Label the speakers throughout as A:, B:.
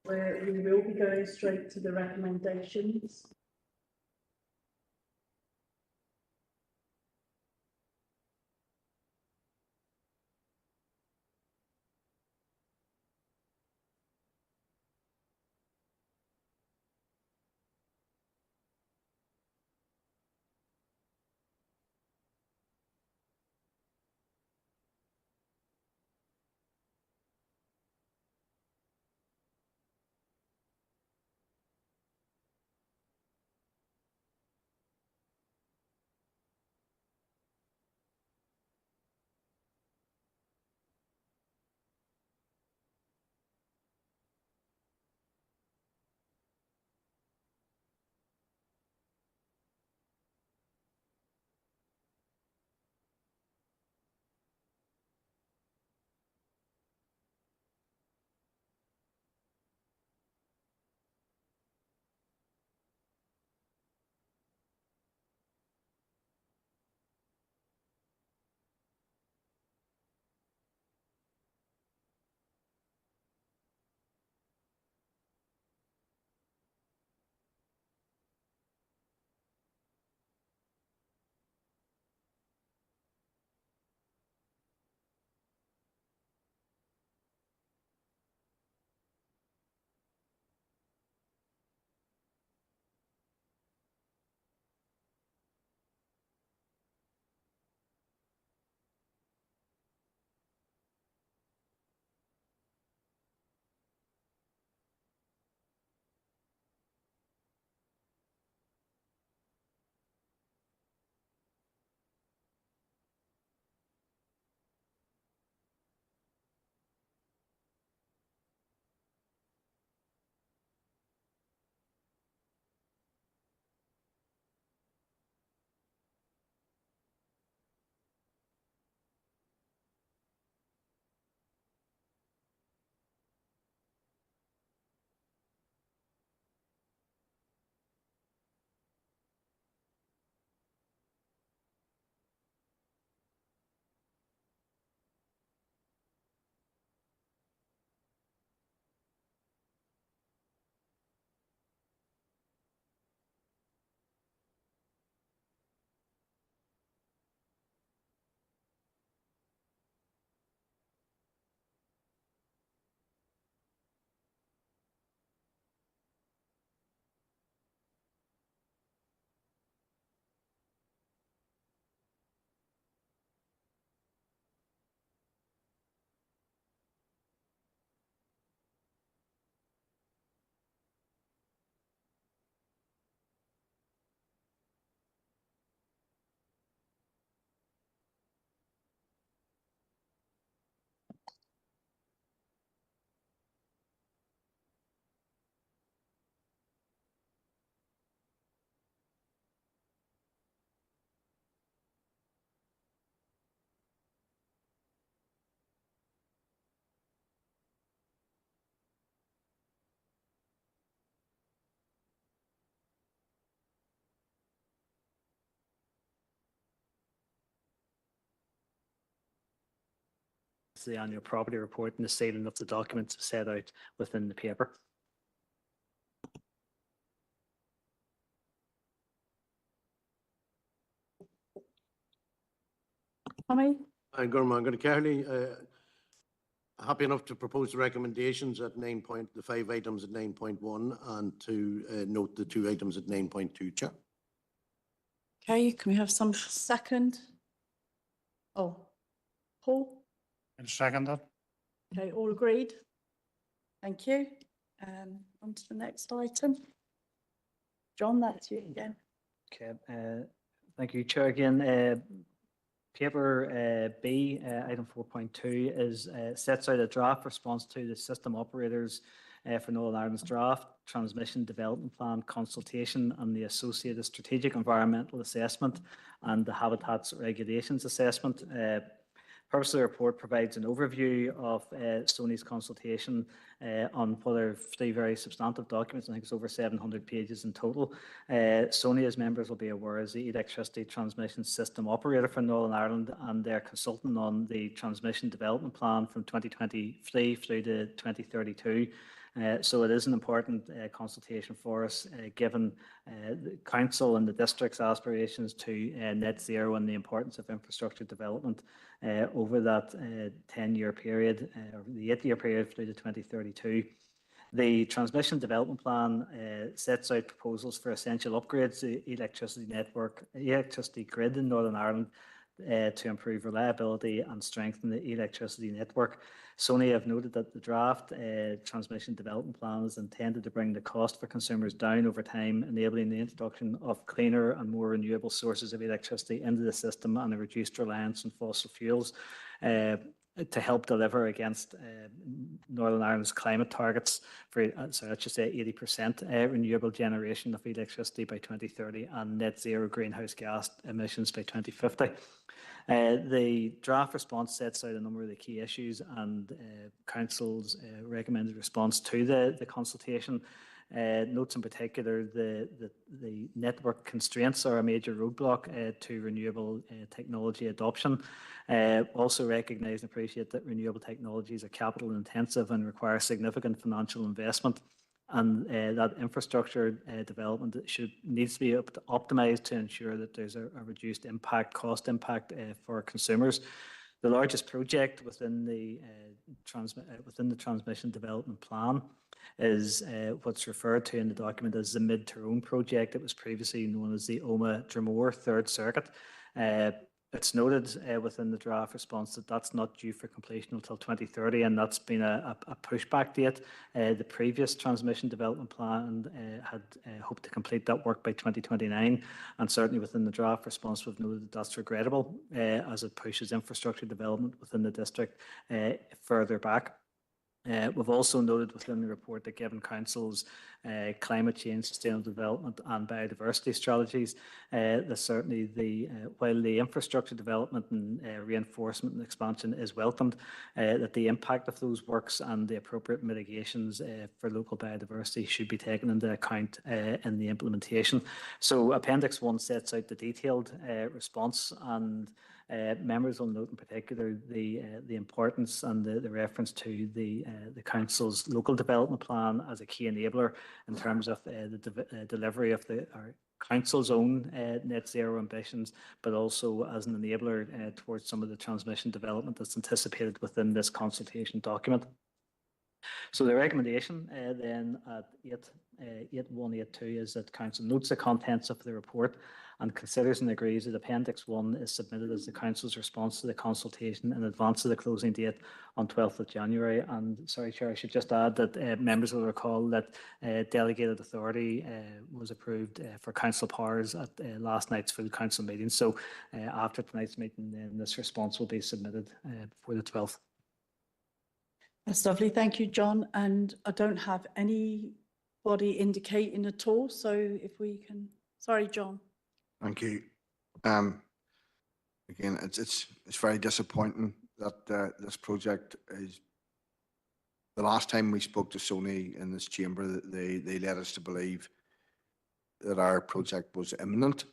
A: where we will be going straight to the recommendations.
B: The annual property report and the sealing of the documents set out within the paper.
A: Tommy?
C: I'm going to Carly. Happy enough to propose the recommendations at the 5 items at 9.1 and to note the 2 items at 9.2, Chair.
A: Okay, can we have some second? Oh, Paul?
D: And second that.
A: Okay, all agreed? Thank you. On to the next item. John, that's you again.
B: Okay, thank you, Chair. Again, paper B, item 4.2, is sets out a draft response to the system operators for Northern Ireland's draft transmission development plan consultation and the associated strategic environmental assessment and the habitats regulations assessment. Purpose of the report provides an overview of SONI's consultation on what are 3 very substantive documents. I think it's over 700 pages in total. SONI, as members will be aware, is the electricity transmission system operator for Northern Ireland, and they're consulting on the transmission development plan from 2023 through to 2032. So it is an important consultation for us, given the council and the district's aspirations to net zero and the importance of infrastructure development over that 10-year period, or the 8-year period through to 2032. The Transmission Development Plan sets out proposals for essential upgrades to the electricity grid in Northern Ireland to improve reliability and strengthen the electricity network. SONI have noted that the draft Transmission Development Plan is intended to bring the cost for consumers down over time, enabling the introduction of cleaner and more renewable sources of electricity into the system and a reduced reliance on fossil fuels to help deliver against Northern Ireland's climate targets for, so I should say 80% renewable generation of electricity by 2030 and net zero greenhouse gas emissions by 2050. The draft response sets out a number of the key issues and Council's recommended response to the consultation. Notes in particular the network constraints are a major roadblock to renewable technology adoption. Also recognise and appreciate that renewable technologies are capital intensive and require significant financial investment, and that infrastructure development needs to be optimised to ensure that there's a reduced cost impact for consumers. The largest project within the Transmission Development Plan is what's referred to in the document as the Mid Tyrone project. It was previously known as the Omagh-Dromore Third Circuit. It's noted within the draft response that that's not due for completion until 2030, and that's been a pushback date. The previous Transmission Development Plan had hoped to complete that work by 2029, and certainly within the draft response we've noted that that's regrettable as it pushes infrastructure development within the district further back. We've also noted within the report that given Council's climate change, sustainable development and biodiversity strategies, that certainly while the infrastructure development and reinforcement and expansion is welcomed, that the impact of those works and the appropriate mitigations for local biodiversity should be taken into account in the implementation. So Appendix 1 sets out the detailed response, and members will note in particular the importance and the reference to the Council's local development plan as a key enabler in terms of the delivery of our Council's own net zero ambitions, but also as an enabler towards some of the transmission development that's anticipated within this consultation document. So the recommendation then at 8.1.8.2 is that Council notes the contents of the report and considers and agrees that Appendix 1 is submitted as the Council's response to the consultation in advance of the closing date on 12th of January. And sorry, Chair, I should just add that members will recall that delegated authority was approved for Council powers at last night's full Council meeting. So after tonight's meeting, then this response will be submitted before the 12th.
A: That's lovely. Thank you, John. And I don't have anybody indicating at all. So if we can, sorry, John.
D: Thank you. Again, it's very disappointing that this project is. The last time we spoke to SONI in this chamber, they led us to believe that our project was imminent,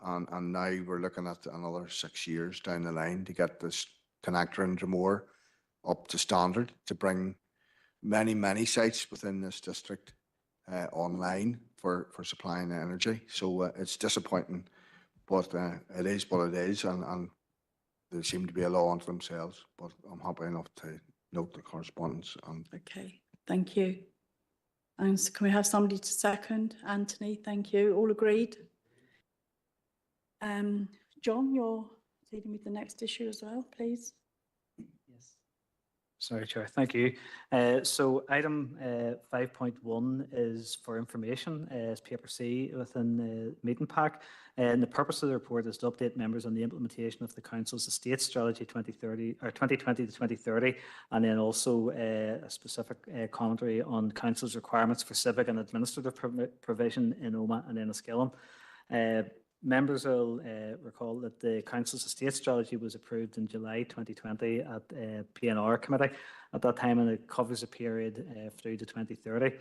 D: and now we're looking at another 6 years down the line to get this connector in Dromore up to standard to bring many sites within this district online for supplying energy. So it's disappointing, but it is what it is, and they seem to be a law unto themselves. But I'm happy enough to note the correspondence.
A: Okay, thank you. And so can we have somebody to second? Anthony, thank you. All agreed? John, you're dealing with the next issue as well, please.
B: Sorry, Chair. Thank you. So item 5.1 is for information, as paper C within the meeting pack. And the purpose of the report is to update members on the implementation of the Council's Estate Strategy 2020 to 2030, and then also a specific commentary on Council's requirements for civic and administrative provision in Omagh and Enniskillen. Members will recall that the Council's Estate Strategy was approved in July 2020 at PNR Committee at that time, and it covers a period through to 2030.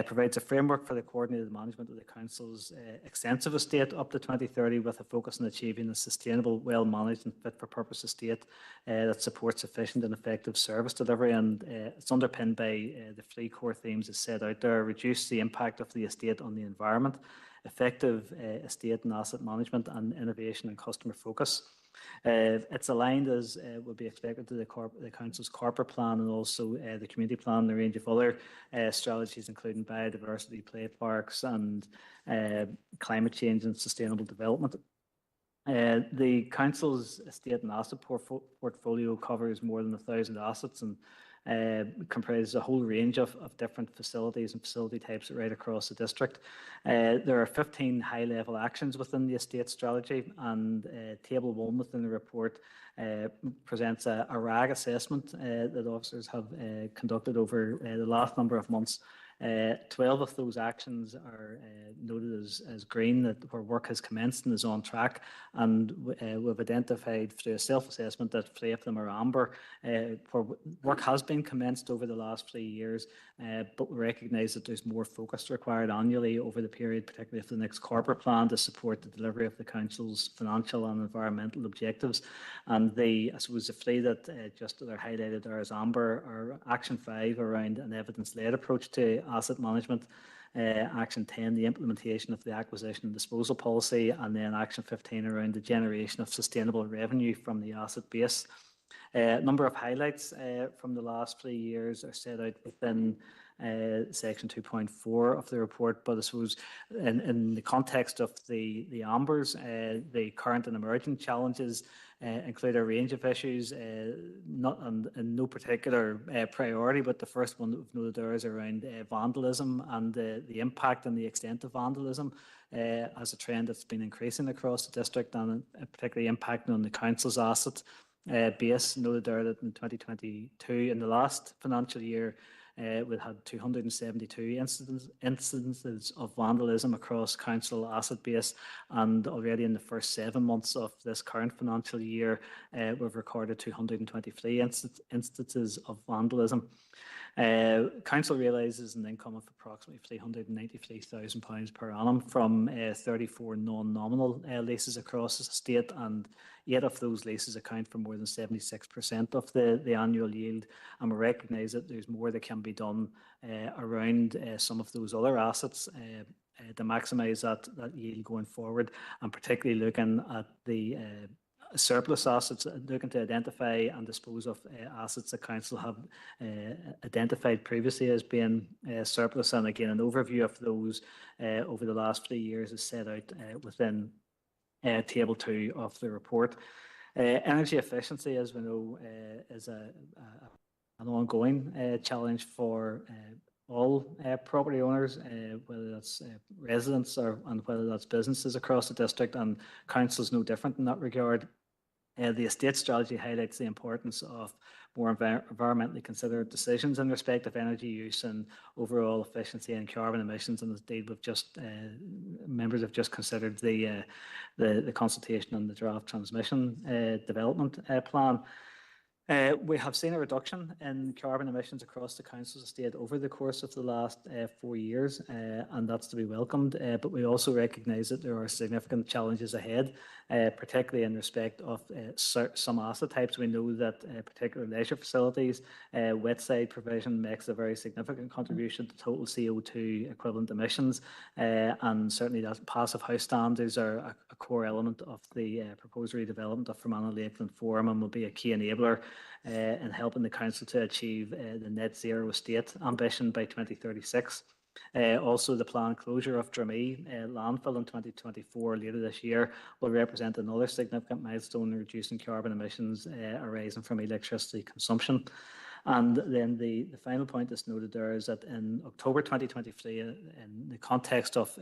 B: provides a framework for the coordinated management of the council's extensive estate up to 2030, with a focus on achieving a sustainable, well-managed and fit-for-purpose estate that supports efficient and effective service delivery. And it's underpinned by the three core themes that set out there: reduce the impact of the estate on the environment, effective estate and asset management, and innovation and customer focus. It's aligned, as would be expected, to the Council's corporate plan and also the community plan and a range of other strategies, including biodiversity, play parks, and climate change and sustainable development. The Council's estate and asset portfolio covers more than 1,000 assets and comprises a whole range of different facilities and facility types right across the district. There are 15 high-level actions within the estate strategy, and Table 1 within the report presents a RAG assessment that officers have conducted over the last number of months. 12 of those actions are noted as green, where work has commenced and is on track, and we've identified through a self-assessment that 3 of them are amber, where work has been commenced over the last 3 years, but we recognise that there's more focus required annually over the period, particularly for the next corporate plan, to support the delivery of the Council's financial and environmental objectives. And I suppose the 3 that just are highlighted there as amber are Action 5 around an evidence-led approach to asset management, Action 10, the implementation of the acquisition and disposal policy, and then Action 15 around the generation of sustainable revenue from the asset base. A number of highlights from the last 3 years are set out within section 2.4 of the report, but I suppose in the context of the ambers, the current and emerging challenges include a range of issues, not in no particular priority, but the first one that we've noted there is around vandalism and the impact and the extent of vandalism as a trend that's been increasing across the district, and particularly impacting on the council's asset base. Noted there that in 2022, in the last financial year, we had 272 instances of vandalism across council asset base, and already in the first 7 months of this current financial year, we've recorded 223 instances of vandalism. Council realises an income of approximately £393,000 per annum from 34 non-nominal leases across the state, and 8 of those leases account for more than 76% of the annual yield. And we recognise that there's more that can be done around some of those other assets to maximise that yield going forward, and particularly looking at the surplus assets, looking to identify and dispose of assets the council have identified previously as being surplus. And again, an overview of those over the last 3 years is set out within Table 2 of the report. Energy efficiency, as we know, is an ongoing challenge for all property owners, whether that's residents and whether that's businesses across the district, and council is no different in that regard. The estate strategy highlights the importance of more environmentally considered decisions in respect of energy use and overall efficiency and carbon emissions. And indeed, members have just considered the consultation on the draft transmission development plan. We have seen a reduction in carbon emissions across the council's estate over the course of the last 4 years, and that's to be welcomed. But we also recognise that there are significant challenges ahead, particularly in respect of some asset types. We know that particular leisure facilities, wet-side provision makes a very significant contribution to total CO2 equivalent emissions, and certainly that passive house standards are a core element of the proposed redevelopment of Fermanagh Lakeland Forum, and will be a key enabler in helping the council to achieve the net zero estate ambition by 2036. Also, the planned closure of Dramee landfill in 2024 later this year will represent another significant milestone in reducing carbon emissions arising from electricity consumption. And then the final point that's noted there is that in October 2023, in the context of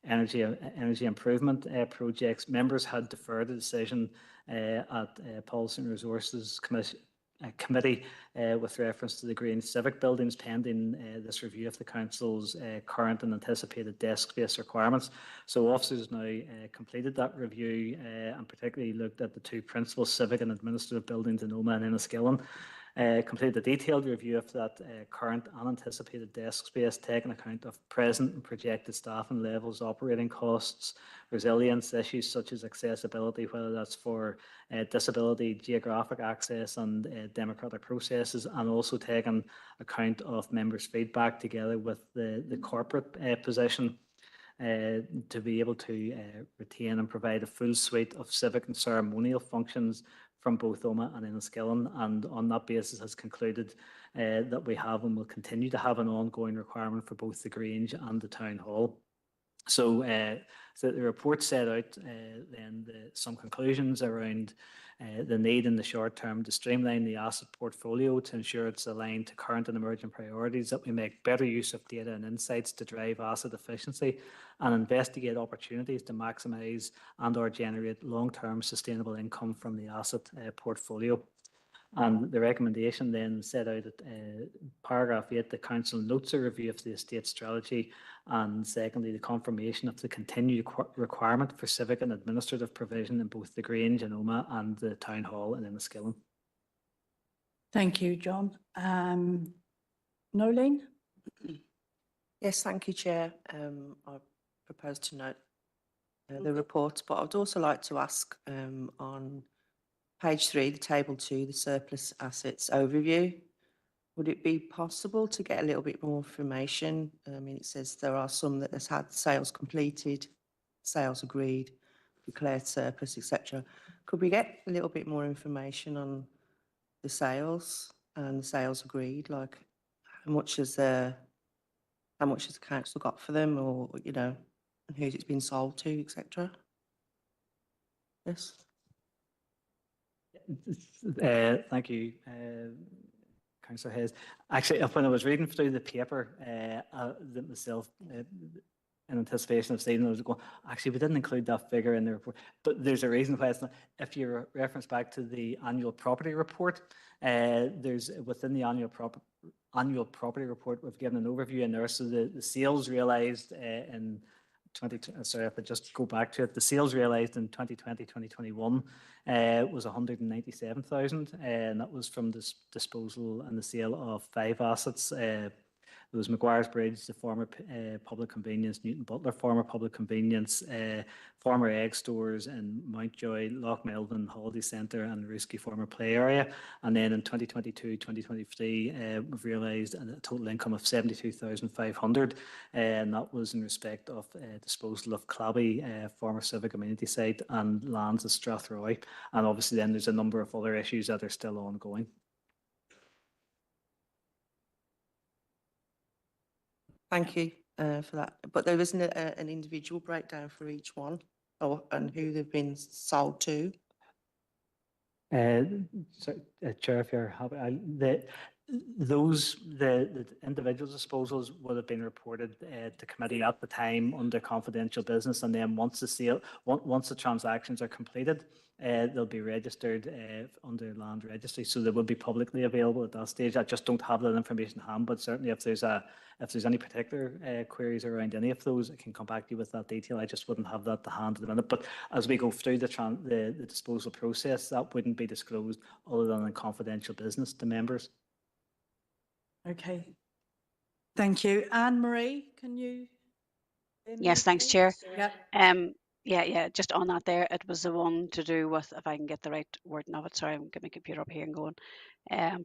B: energy improvement projects, members had deferred a decision at Policy and Resources Committee with reference to the Green Civic buildings, pending this review of the council's current and anticipated desk space requirements. So officers now completed that review and particularly looked at the 2 principal civic and administrative buildings in Omagh and Enniskillen. completed a detailed review of that current and anticipated desk space, taking account of present and projected staffing levels, operating costs, resilience issues such as accessibility, whether that's for disability, geographic access and democratic processes, and also taking account of members' feedback together with the corporate position to be able to retain and provide a full suite of civic and ceremonial functions from both Omagh and Enniskillen, and on that basis has concluded that we have and will continue to have an ongoing requirement for both the Grange and the Town Hall. So, so the report set out then some conclusions around the need in the short term to streamline the asset portfolio to ensure it's aligned to current and emerging priorities, that we make better use of data and insights to drive asset efficiency and investigate opportunities to maximise and or generate long-term sustainable income from the asset portfolio. And the recommendation then set out at paragraph 8, the council notes a review of the estate strategy, and secondly, the confirmation of the continued requirement for civic and administrative provision in both the Grange in Omagh and the Town Hall in Enniskillen.
A: Thank you, John. Nolene?
E: Yes, thank you, Chair. I propose to note the report, but I'd also like to ask on page 3, the table 2, the surplus assets overview. Would it be possible to get a little bit more information? I mean, it says there are some that has had sales completed, sales agreed, declared surplus, etc. Could we get a little bit more information on the sales and the sales agreed? Like, how much has the council got for them, or you know, and who's it's been sold to, etc. Yes.
B: Thank you, Councillor Hayes. Actually, when I was reading through the paper myself, in anticipation of seeing it, I was going, actually, we didn't include that figure in the report. But there's a reason why it's not. If you reference back to the annual property report, there's within the annual property report, we've given an overview in there. So the sales realised in sorry, if I just go back to it, the sales realised in 2020-2021 was 197,000, and that was from this disposal and the sale of 5 assets. There was Maguire's Bridge, the former public convenience, Newton Butler, former public convenience, former egg stores in Mountjoy, Loch Melvin Holiday Centre and Ruski former play area. And then in 2022-2023, we've realised a total income of 72,500, and that was in respect of disposal of Clabby, former civic amenity site, and lands at Strathroy. And obviously then there's a number of other issues that are still ongoing.
E: Thank you for that. But there isn't an individual breakdown for each one, and who they've been sold to.
B: So, Chair, if you're happy, the individual disposals would have been reported to committee at the time under confidential business, and then once the transactions are completed, they'll be registered under land registry, so they will be publicly available at that stage. I just don't have that information in hand, but certainly if there's any particular queries around any of those, I can come back to you with that detail. I just wouldn't have that to hand at the minute. But as we go through the disposal process, that wouldn't be disclosed other than in confidential business to members.
A: Okay. Thank you. Anne-Marie, can you?
F: Yes, thanks, Chair.
A: Yep.
F: Yeah, just on that there, it was the one to do with, if I can get the right wording of it, sorry, I'm getting my computer up here and going,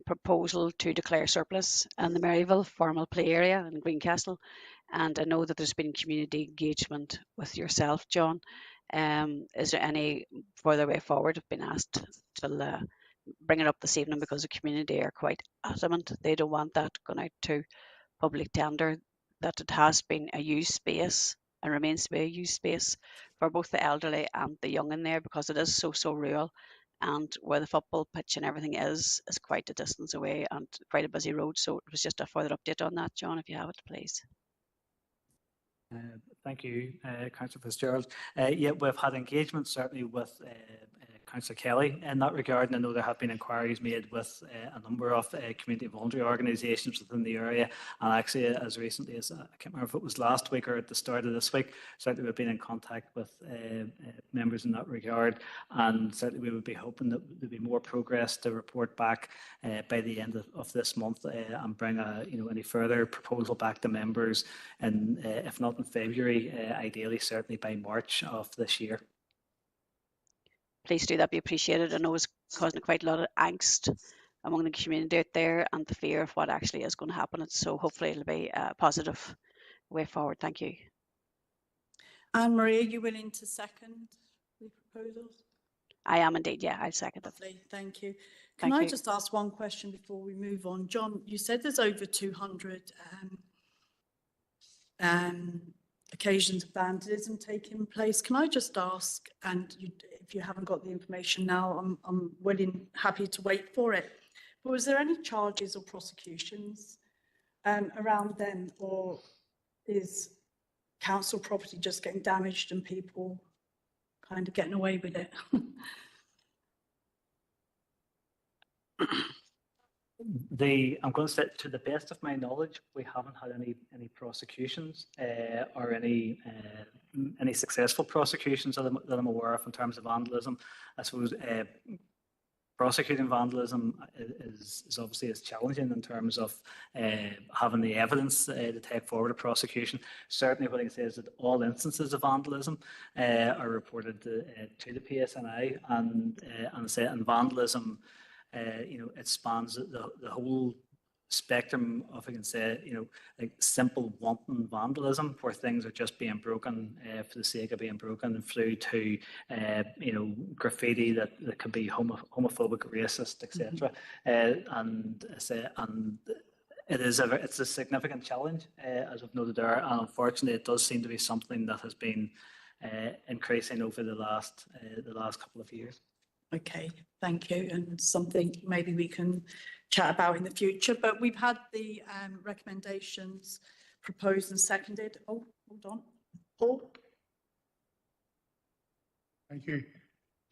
F: proposal to declare surplus in the Maryville formal play area in Greencastle. And I know that there's been community engagement with yourself, John. Is there any further way forward? I've been asked to bring it up this evening because the community are quite adamant. They don't want that going out to public tender, that it has been a used space and remains to be a used space for both the elderly and the young in there, because it is so rural, and where the football pitch and everything is quite a distance away and quite a busy road. So it was just a further update on that, John, if you have it, please. Thank
B: you, Councillor Fitzgerald. Yeah, we've had engagement certainly with Councillor Kelly in that regard, and I know there have been inquiries made with a number of community voluntary organisations within the area, and actually as recently as, I can't remember if it was last week or at the start of this week, certainly we've been in contact with members in that regard, and certainly we would be hoping that there'd be more progress to report back by the end of this month and bring any further proposal back to members, and if not in February, ideally certainly by March of this year.
F: Please do, that be appreciated. I know it's causing quite a lot of angst among the community out there and the fear of what actually is going to happen. So hopefully it'll be a positive way forward. Thank you.
A: Anne Marie, are you willing to second the proposals?
F: I am indeed, yeah, I'll second it.
A: Lovely, thank you. Can
F: Thank
A: I
F: you.
A: just ask one question before we move on? John, you said there's over 200 occasions of vandalism taking place. Can I just ask, and if you haven't got the information now, I'm happy to wait for it. But was there any charges or prosecutions around them, or is council property just getting damaged and people kind of getting away with it?
B: I'm going to say, to the best of my knowledge, we haven't had any prosecutions or any successful prosecutions that I'm aware of in terms of vandalism. I suppose prosecuting vandalism is obviously challenging in terms of having the evidence to take forward a prosecution. Certainly what I can say is that all instances of vandalism are reported to the PSNI, and vandalism, it spans the whole spectrum of, I can say, like simple wanton vandalism where things are just being broken for the sake of being broken, and through to graffiti that can be homophobic, racist, etc. And it's a significant challenge, as I've noted there, and unfortunately it does seem to be something that has been increasing over the last couple of years.
A: Okay, thank you. And something maybe we can chat about in the future. But we've had the recommendations proposed and seconded. Oh, hold on. Paul?
G: Thank you.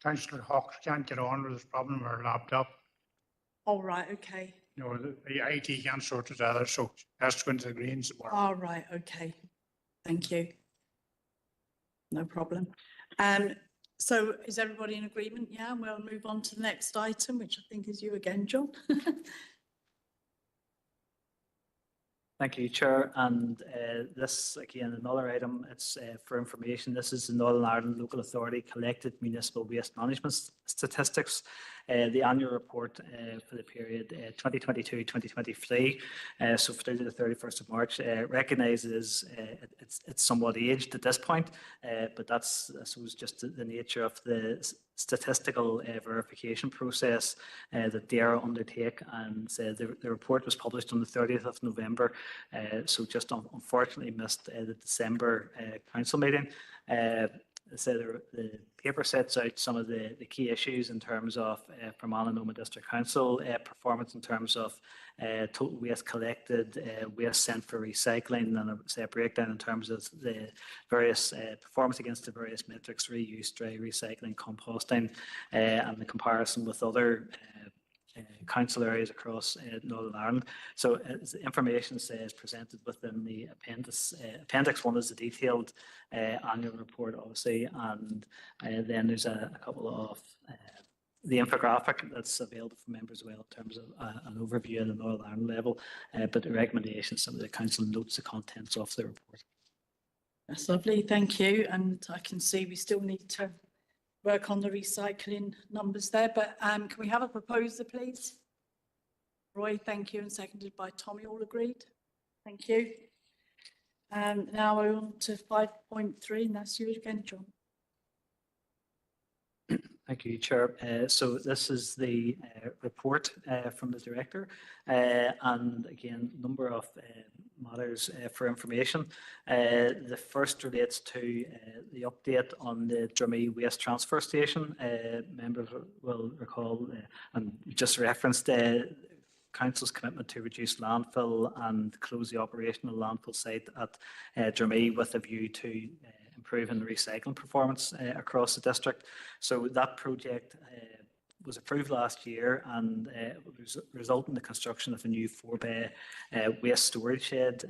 G: Councillor Hawks can't get on with his problem with her laptop.
A: All right, okay.
G: No, the IT can't sort it out, so has to go into the Greens.
A: All right, okay. Thank you. No problem. So is everybody in agreement? Yeah, and we'll move on to the next item, which I think is you again, John.
B: Thank you, Chair. And this, again, another item, it's for information. This is the Northern Ireland Local Authority Collected Municipal Waste Management Statistics, the annual report for the period 2022-2023, so through to the 31st of March. Recognises it's somewhat aged at this point, but that's, I suppose, just the nature of the statistical verification process that DAERA undertake, and the report was published on the 30th of November, so just unfortunately missed the December council meeting. So the paper sets out some of the key issues in terms of for Malin District Council performance in terms of total waste collected, waste sent for recycling, and a breakdown in terms of the various performance against the various metrics: reuse, dry recycling, composting, and the comparison with other council areas across Northern Ireland. So the information is presented within the appendix. Appendix 1 is the detailed annual report, obviously, and then there's a couple of the infographic that's available for members as well in terms of an overview at the Northern Ireland level, but the recommendations, some of the council notes the contents of the report.
A: That's lovely, thank you. And I can see we still need to work on the recycling numbers there, but can we have a proposer, please? Roy, thank you, and seconded by Tommy, all agreed? Thank you. Now we're on to 5.3, and that's you again, John.
B: Thank you, Chair. So this is the report from the Director, and again, number of matters for information. The first relates to the update on the Drumee Waste Transfer Station. Members will recall and just referenced Council's commitment to reduce landfill and close the operational landfill site at Drumee with a view to improving recycling performance across the district. So that project was approved last year, and it will result in the construction of a new 4-bay waste storage shed.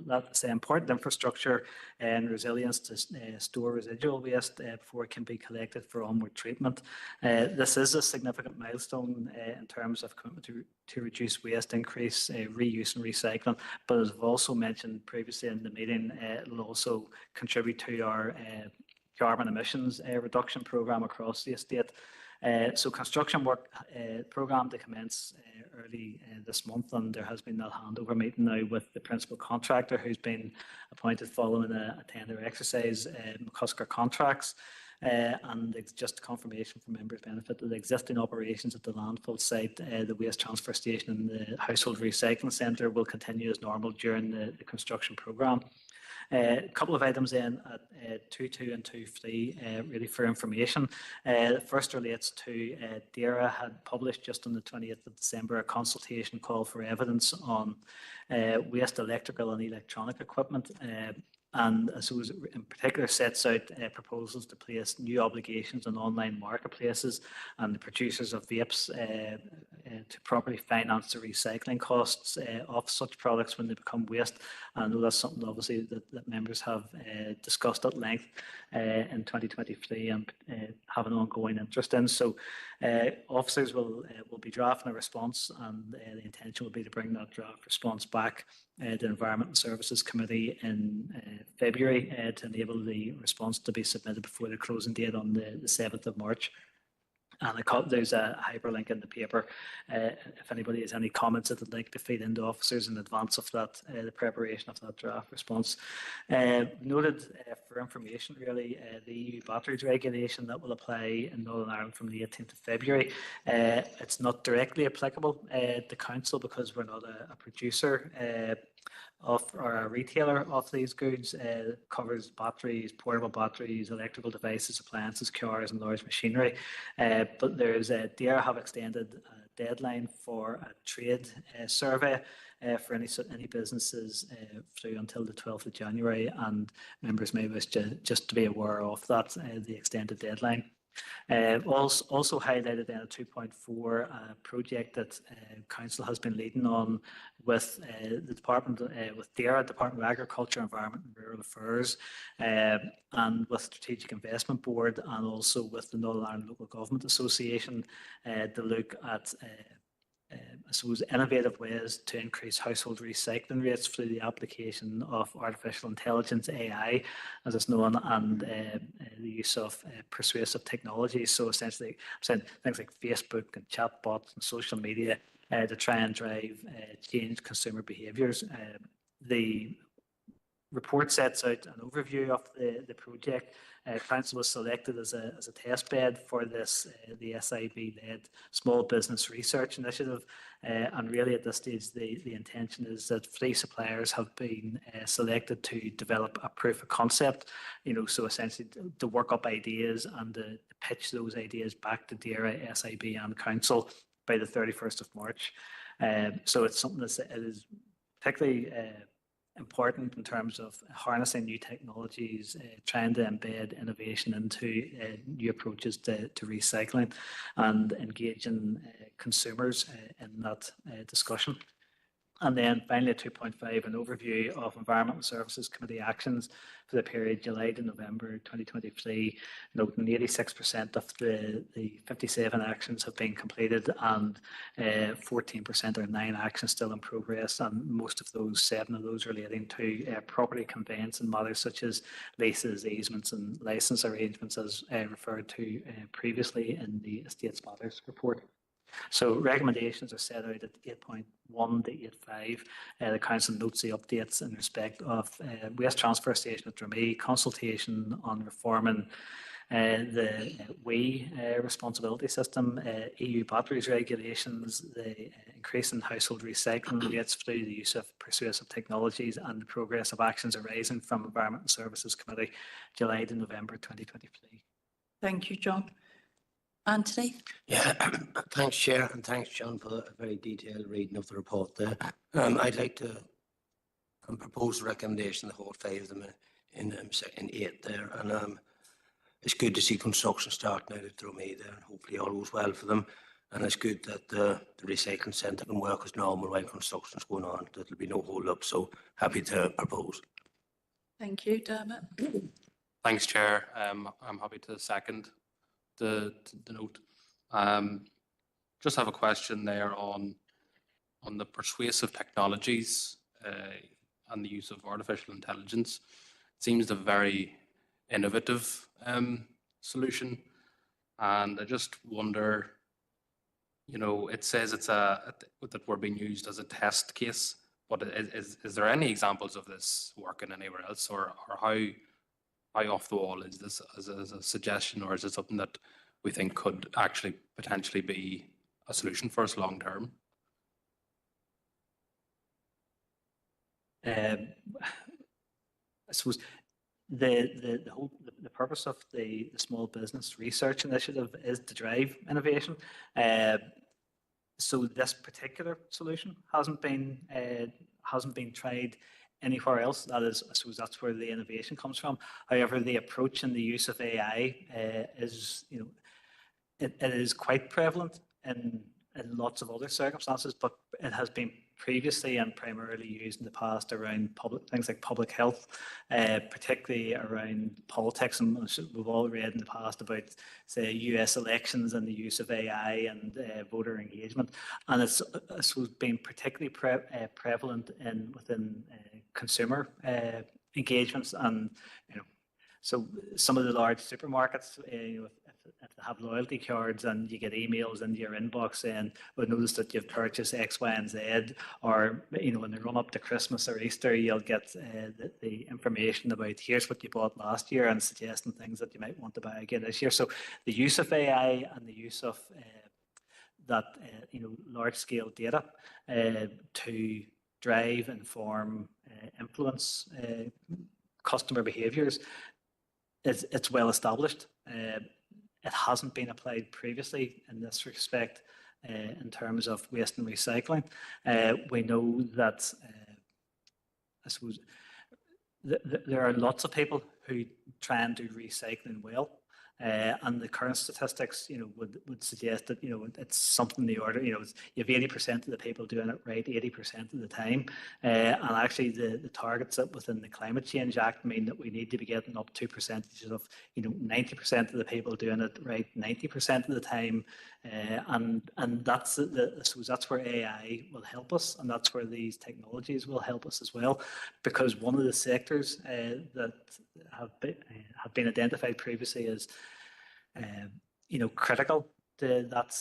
B: That's important infrastructure and resilience to store residual waste before it can be collected for onward treatment. This is a significant milestone in terms of commitment to reduce waste, increase reuse and recycling. But as I've also mentioned previously in the meeting, it will also contribute to our carbon emissions reduction programme across the estate. So construction work programme to commence early this month, and there has been that handover meeting now with the principal contractor who's been appointed following a tender exercise, McCusker Contracts. And it's just confirmation for members' benefit that the existing operations at the landfill site, the waste transfer station and the household recycling centre will continue as normal during the construction programme. A couple of items then at 2.2 and 2.3 really for information. The first relates to DAERA had published just on the 20th of December a consultation call for evidence on waste electrical and electronic equipment. And so in particular sets out proposals to place new obligations on online marketplaces and the producers of vapes to properly finance the recycling costs of such products when they become waste. I know that's something obviously that members have discussed at length in 2023 and have an ongoing interest in. So officers will be drafting a response, and the intention will be to bring that draft response back to the Environment and Services Committee in February to enable the response to be submitted before the closing date on the 7th of March. And there's a hyperlink in the paper if anybody has any comments that they'd like to feed into officers in advance of that, the preparation of that draft response. Noted for information really, the EU batteries regulation that will apply in Northern Ireland from the 18th of February. It's not directly applicable to council because we're not a producer or a retailer of these goods. Covers batteries, portable batteries, electrical devices, appliances, cars and large machinery. But there's DAERA have extended a deadline for a trade survey for any businesses through until the 12th of January, and members may wish just to be aware of that, the extended deadline. Also highlighted in a 2.4 project that Council has been leading on with the Department, with DAERA, Department of Agriculture, Environment and Rural Affairs, and with Strategic Investment Board, and also with the Northern Ireland Local Government Association to look at I suppose, innovative ways to increase household recycling rates through the application of artificial intelligence, AI, as it's known, and the use of persuasive technology. So essentially, things like Facebook and chatbots and social media to try and drive change consumer behaviours. The report sets out an overview of the project. Council was selected as a test bed for this, the SIB-led Small Business Research Initiative. And really at this stage, the intention is that 3 suppliers have been selected to develop a proof of concept, so essentially to work up ideas and to pitch those ideas back to DAERA, SIB and Council by the 31st of March. So it's something that is particularly important in terms of harnessing new technologies, trying to embed innovation into new approaches to recycling and engaging consumers in that discussion. And then finally, 2.5, an overview of Environment and Services Committee actions for the period July to November 2023, noting 86% of the 57 actions have been completed and 14% or 9 actions still in progress, and most of those, 7 of those relating to property conveyance and matters such as leases, easements and licence arrangements as referred to previously in the Estates Matters report. So recommendations are set out at 8.1 to 8.5. The Council notes the updates in respect of waste transfer station at Dramee, consultation on reforming the WEEE responsibility system, EU batteries regulations, the increase in household recycling rates through the use of persuasive technologies, and the progress of actions arising from Environment and Services Committee, July to November 2023.
A: Thank you, John. Anthony?
H: Yeah, thanks, Chair, and thanks, John, for a very detailed reading of the report there. I'd like to propose a recommendation to hold 5 of them in 8 there. And it's good to see construction starting out at Dromea there, and hopefully all goes well for them. And it's good that the recycling centre can work as normal while construction's going on. There'll be no hold up, so happy to propose.
A: Thank you, Dermot.
I: Thanks, Chair. I'm happy to second the note. Just have a question there on the persuasive technologies and the use of artificial intelligence. It seems a very innovative solution, and I just wonder, you know, it says that we're being used as a test case, but is there any examples of this working anywhere else, or how off the wall is this as a suggestion, or is it something that we think could actually potentially be a solution for us long term?
B: I suppose the purpose of the small business research initiative is to drive innovation. So this particular solution hasn't been tried anywhere else. That is, I suppose that's where the innovation comes from. However, the approach and the use of AI is, you know, it is quite prevalent in lots of other circumstances, but it has been previously and primarily used in the past around things like public health, particularly around politics. And we've all read in the past about, say, US elections and the use of AI and voter engagement. And it's been particularly prevalent within consumer engagements. And, you know, so some of the large supermarkets, you know, if they have loyalty cards and you get emails into your inbox saying, "We'll notice that you've purchased X, Y, and Z," or, you know, when they run up to Christmas or Easter, you'll get the information about here's what you bought last year and suggesting things that you might want to buy again this year. So the use of AI and the use of that you know, large scale data to drive, inform, influence customer behaviours, it's well established. It hasn't been applied previously in this respect in terms of waste and recycling. We know that, I suppose, there are lots of people who try and do recycling well. And the current statistics, you know, would suggest that, you know, it's something in the order, you know, you have 80% of the people doing it right 80% of the time. And actually the targets that within the Climate Change Act mean that we need to be getting up to percentages of, you know, 90% of the people doing it right 90% of the time. And that's I suppose that's where AI will help us, and that's where these technologies will help us as well, because one of the sectors that have been identified previously as you know, critical to that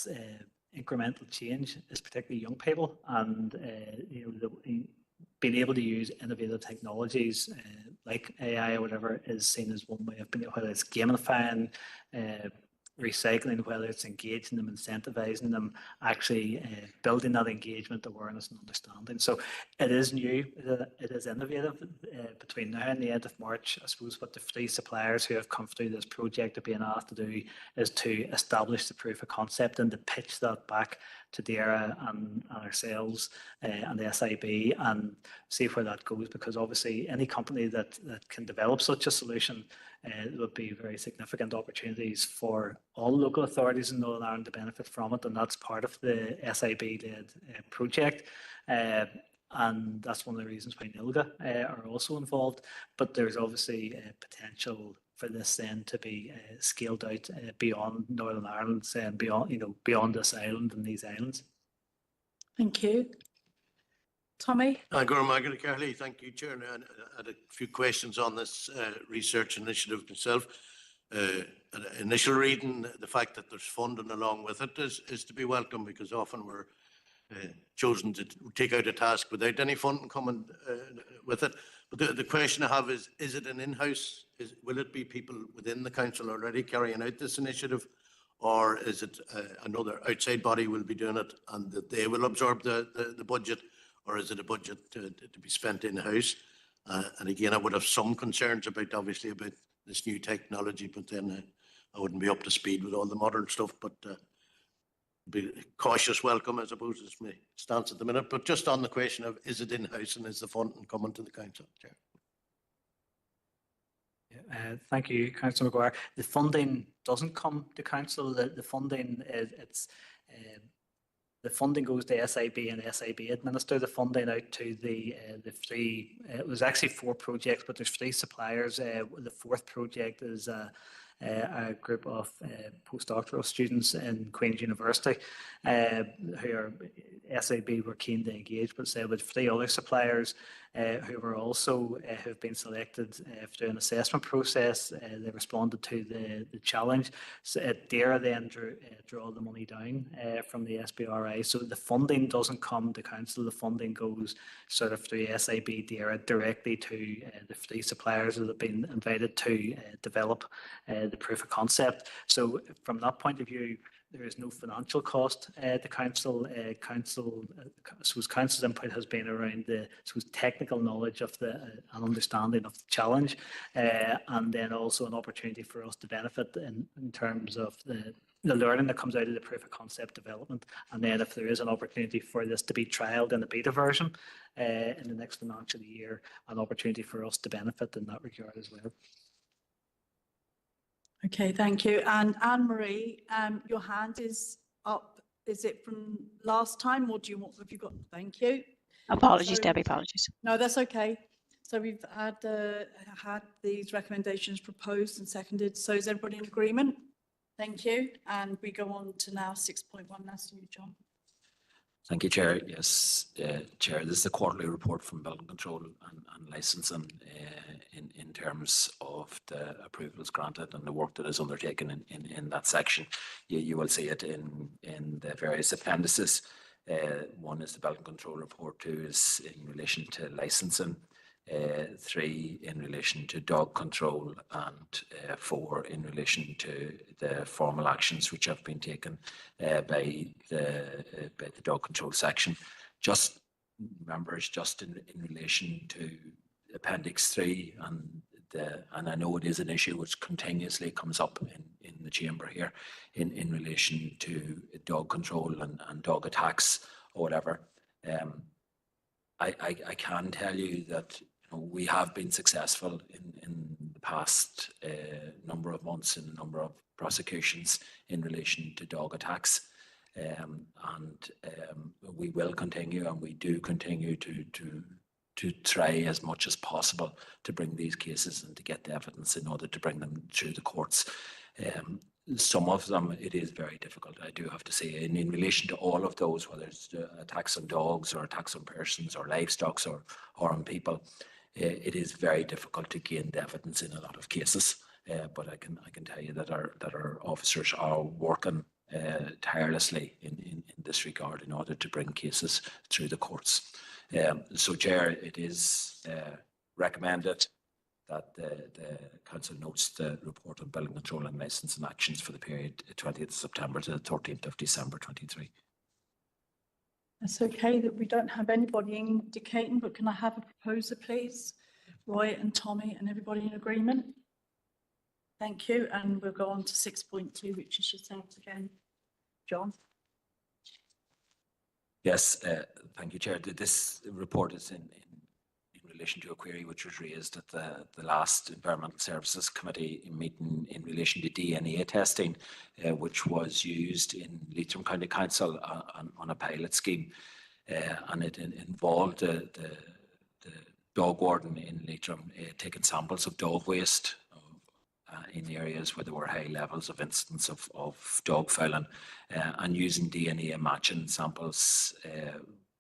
B: incremental change is particularly young people, and you know, being able to use innovative technologies like AI or whatever is seen as one way of being, whether it's gamifying recycling, whether it's engaging them, incentivizing them, actually building that engagement, awareness and understanding. So it is new, it is innovative. Between now and the end of March, I suppose what the 3 suppliers who have come through this project are being asked to do is to establish the proof of concept and to pitch that back to DAERA and ourselves and the SIB and see where that goes, because obviously any company that can develop such a solution, there would be very significant opportunities for all local authorities in Northern Ireland to benefit from it, and that's part of the SIB-led project. And that's one of the reasons why NILGA are also involved. But there's obviously potential for this then to be scaled out beyond Northern Ireland and beyond, you know, beyond this island and these islands.
A: Thank you. Tommy?
C: Gurmagana Carly, thank you, Chair. I had a few questions on this research initiative myself. Initial reading, the fact that there's funding along with it is to be welcome, because often we're chosen to take out a task without any funding coming with it. But the question I have is it an in-house? Will it be people within the council already carrying out this initiative, or is it another outside body will be doing it and that they will absorb the budget, or is it a budget to be spent in-house? And again, I would have some concerns about, obviously, about this new technology, but then I wouldn't be up to speed with all the modern stuff, but be cautious welcome, I suppose, is my stance at the minute. But just on the question of, is it in-house and is the funding coming to the council, Chair?
B: Thank you, Councillor Maguire. The funding doesn't come to council. The funding the funding goes to SIB, and SIB administer the funding out to the three. It was actually 4 projects, but there's 3 suppliers. The 4th project is a group of postdoctoral students in Queen's University who are SIB were keen to engage, but say with 3 other suppliers who were also have been selected through an assessment process. They responded to the challenge. So DARA then draw the money down from the SBRI. So the funding doesn't come to council. The funding goes sort of through SIB DARA directly to the 3 suppliers that have been invited to develop the proof of concept. So from that point of view, there is no financial cost to council. Council's input has been around the technical knowledge of and understanding of the challenge, and then also an opportunity for us to benefit in terms of the learning that comes out of the proof of concept development. And then if there is an opportunity for this to be trialled in a beta version in the next financial year, an opportunity for us to benefit in that regard as well.
A: Okay, thank you. And Anne-Marie, your hand is up. Is it from last time, or do you want, have you got, thank you.
F: Apologies,
A: So-
F: Debbie, apologies.
A: No, that's okay. So we've had these recommendations proposed and seconded. So is everybody in agreement? Thank you. And we go on to now 6.1. That's you, John.
J: Thank you, Chair. Yes, Chair, this is a quarterly report from Building Control and Licensing in terms of the approvals granted and the work that is undertaken in that section. You will see it in the various appendices. 1 is the Building Control report, 2 is in relation to licensing, 3 in relation to dog control, and 4 in relation to the formal actions which have been taken by the dog control section. Just members, just in relation to Appendix 3, and I know it is an issue which continuously comes up in the chamber here in relation to dog control and dog attacks or whatever. I can tell you that we have been successful in the past number of months in a number of prosecutions in relation to dog attacks, and we will continue, and we do continue to try as much as possible to bring these cases and to get the evidence in order to bring them through the courts. Some of them, it is very difficult, I do have to say, and in relation to all of those, whether it's attacks on dogs or attacks on persons or livestock or on people, it is very difficult to gain the evidence in a lot of cases. But I can tell you that our officers are working tirelessly in this regard in order to bring cases through the courts. So, Chair, it is recommended that the Council notes the report on building control and licensing actions for the period 20th September to the 13th of December 23.
A: It's okay that we don't have anybody indicating, but can I have a proposer, please? Roy and Tommy and everybody in agreement? Thank you. And we'll go on to 6.2, which is yourself again. John?
J: Yes, thank you, Chair. This report is in relation to a query which was raised at the last Environmental Services Committee meeting in relation to DNA testing, which was used in Leitrim County Council on a pilot scheme, and it involved the dog warden in Leitrim taking samples of dog waste in areas where there were high levels of incidence of dog fouling, and using DNA matching samples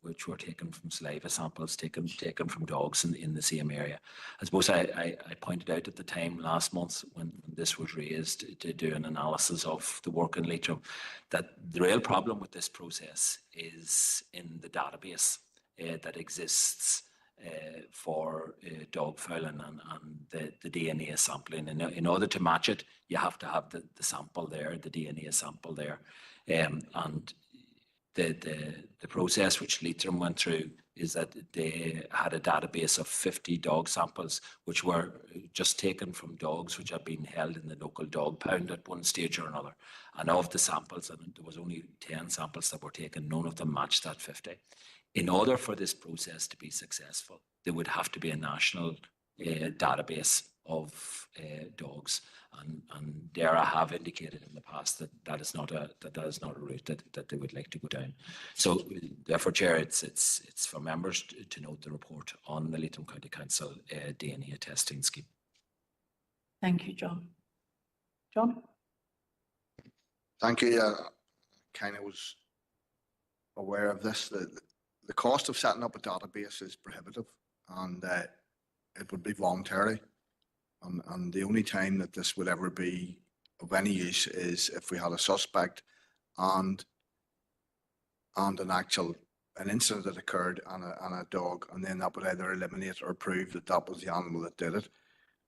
J: which were taken from saliva samples taken from dogs in the same area. I suppose I pointed out at the time last month when this was raised to do an analysis of the work in Leitrim that the real problem with this process is in the database that exists for dog fouling and the DNA sampling. In order to match it, you have to have the sample there, the DNA sample there, and the process which Leitrim went through is that they had a database of 50 dog samples which were just taken from dogs which had been held in the local dog pound at one stage or another. And of the samples, and there was only 10 samples that were taken, none of them matched that 50. In order for this process to be successful, there would have to be a national database of dogs. And DARA have indicated in the past that that is not a route that they would like to go down. So therefore, Chair, it's for members to note the report on the Leitrim County Council DNA testing scheme.
A: Thank you, John. John?
D: Thank you. Kind of was aware of this. The cost of setting up a database is prohibitive, and it would be voluntary. And the only time that this would ever be of any use is if we had a suspect and an incident that occurred on a dog, and then that would either eliminate or prove that that was the animal that did it.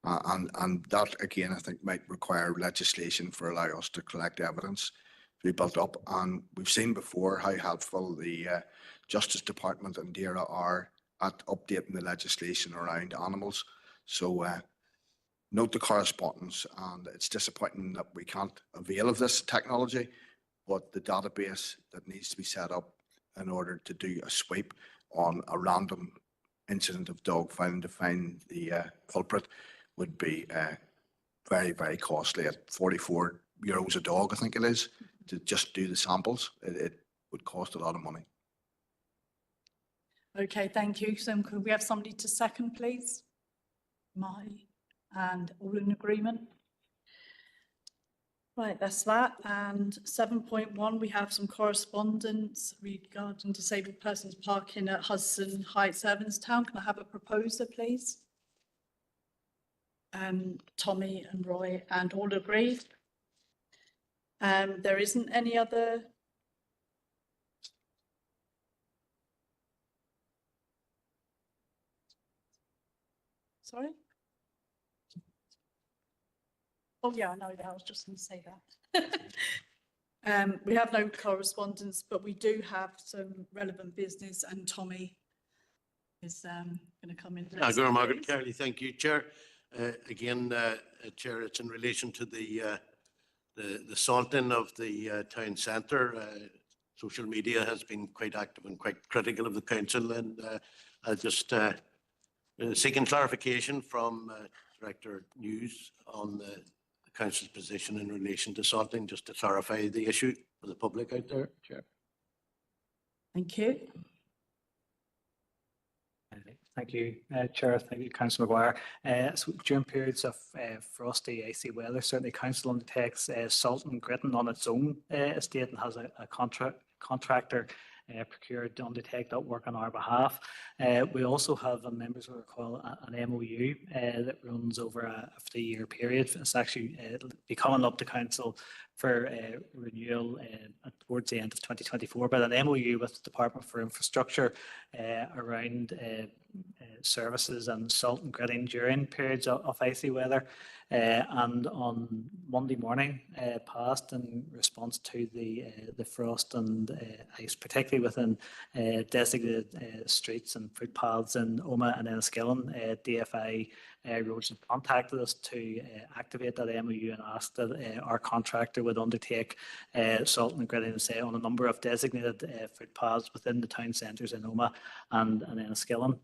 D: And that again, I think, might require legislation for allow us to collect evidence to be built up. And we've seen before how helpful the Justice Department and DARA are at updating the legislation around animals. So note the correspondence, and it's disappointing that we can't avail of this technology, but the database that needs to be set up in order to do a sweep on a random incident of dog found to find the culprit would be very, very costly. At €44 a dog, I think it is, to just do the samples. It would cost a lot of money.
A: Okay, thank you. So could we have somebody to second, please? And all in agreement? Right, that's that. And 7.1, we have some correspondence regarding disabled persons parking at Hudson Heights, Evanstown. Can I have a proposer, please? Tommy and Roy, and all agreed. There isn't any other. Sorry? Oh, yeah, I know that. I was just going to say that. We have no correspondence, but we do have some relevant business, and Tommy is going to come in.
C: Margaret Carley, thank you, Chair. Again, Chair, it's in relation to the salting of the town centre. Social media has been quite active and quite critical of the council, and I just seeking clarification from Director News on the council's position in relation to salting, just to clarify the issue for the public out there, Chair.
A: Thank you.
B: Thank you, Chair. Thank you, Councillor Maguire. So during periods of frosty, icy weather, certainly Council undertakes salt and gritting on its own estate and has a contractor procured to undertake that work on our behalf. We also have, members will recall, an MOU that runs over a 3-year period. It's actually be coming up to Council for renewal towards the end of 2024, but an MOU with the Department for Infrastructure around services and salt and gritting during periods of icy weather. And on Monday morning past, in response to the frost and ice, particularly within designated streets and footpaths in Omagh and Enniskillen, DFI Roads have contacted us to activate that MOU and asked that our contractor would undertake salt and gritting on a number of designated footpaths within the town centres in Omagh and Enniskillen.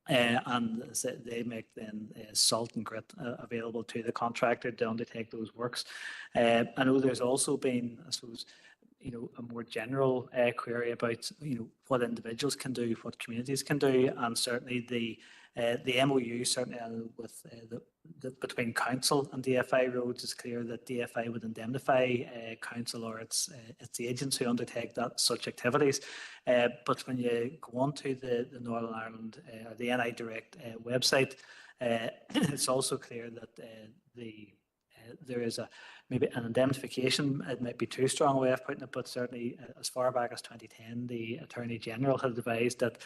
B: And they make then salt and grit available to the contractor to undertake those works. I know there's also been, I suppose, a more general query about, what individuals can do, what communities can do, and certainly the MOU, certainly with between Council and DFI Roads, is clear that DFI would indemnify Council or its agents who undertake such activities. But when you go on to the Northern Ireland, the NI Direct website, it's also clear that there is maybe an indemnification. It might be too strong a way of putting it, but certainly as far back as 2010, the Attorney General had advised that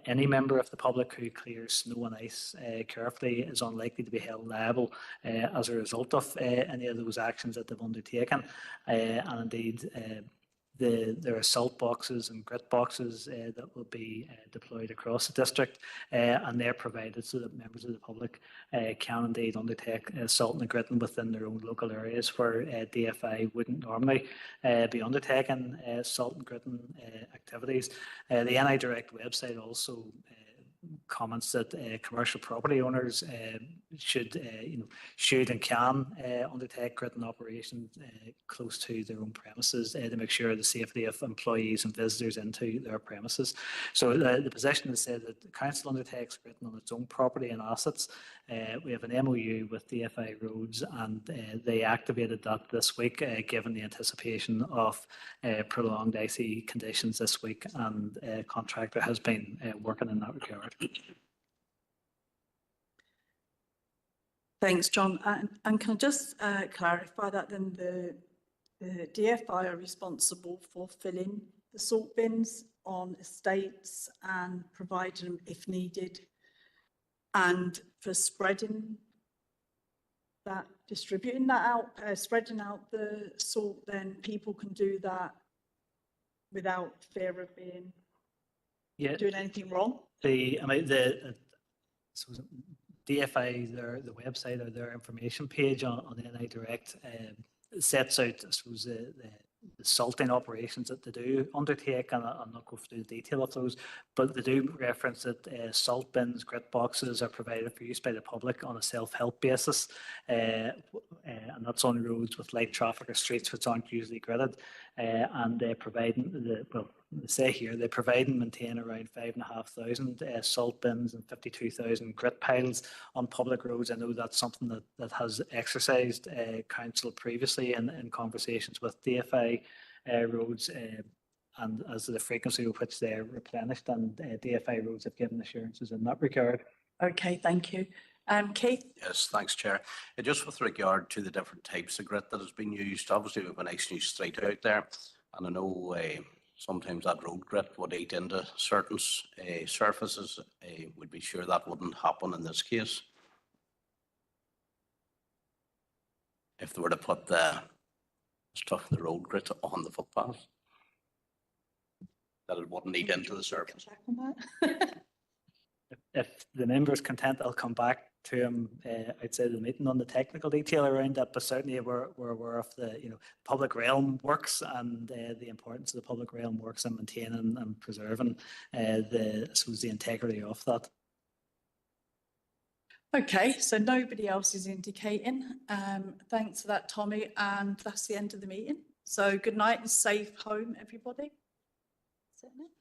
B: any member of the public who clears snow and ice carefully is unlikely to be held liable as a result of any of those actions that they've undertaken. And indeed, there are salt boxes and grit boxes that will be deployed across the district, and they're provided so that members of the public can indeed undertake salt and gritting within their own local areas where DFI wouldn't normally be undertaking salt and gritting activities. The NI Direct website also comments that commercial property owners should and can undertake gritting operations close to their own premises to make sure the safety of employees and visitors into their premises. So the position is said that the council undertakes gritting on its own property and assets. We have an MOU with DFI Roads, and they activated that this week, given the anticipation of prolonged icy conditions this week, and contractor has been working in that regard.
A: Thanks, John. And can I just clarify that then the DFI are responsible for filling the salt bins on estates and providing them if needed, and for spreading that, distributing that out, spreading out the salt, then people can do that without fear of being doing anything wrong?
B: DFI, the website or their information page on NI Direct sets out, I suppose, the salting operations that they do undertake, and I'll not go through the detail of those, but they do reference that salt bins, grit boxes are provided for use by the public on a self-help basis, and that's on roads with light traffic or streets which aren't usually gritted, and they provide they say here they provide and maintain around 5,500 salt bins and 52,000 grit piles on public roads. I know that's something that has exercised council previously in conversations with DFI Roads, and as to the frequency with which they're replenished, and DFI Roads have given assurances in that regard.
A: Okay, thank you. Keith?
C: Yes, thanks, Chair. Just with regard to the different types of grit that has been used, obviously we have a nice new street out there, and I know sometimes that road grit would eat into certain surfaces. We'd be sure that wouldn't happen in this case. If they were to put the stuff, the road grit on the footpath, that it wouldn't eat into the surface.
A: Check on that.
B: If the member is content, I'll come back to him outside the meeting on the technical detail around that, but certainly we're aware of the public realm works and the importance of the public realm works and maintaining and preserving the integrity of that.
A: Okay, so nobody else is indicating. Thanks for that, Tommy, and that's the end of the meeting. So good night and safe home, everybody. Is that it?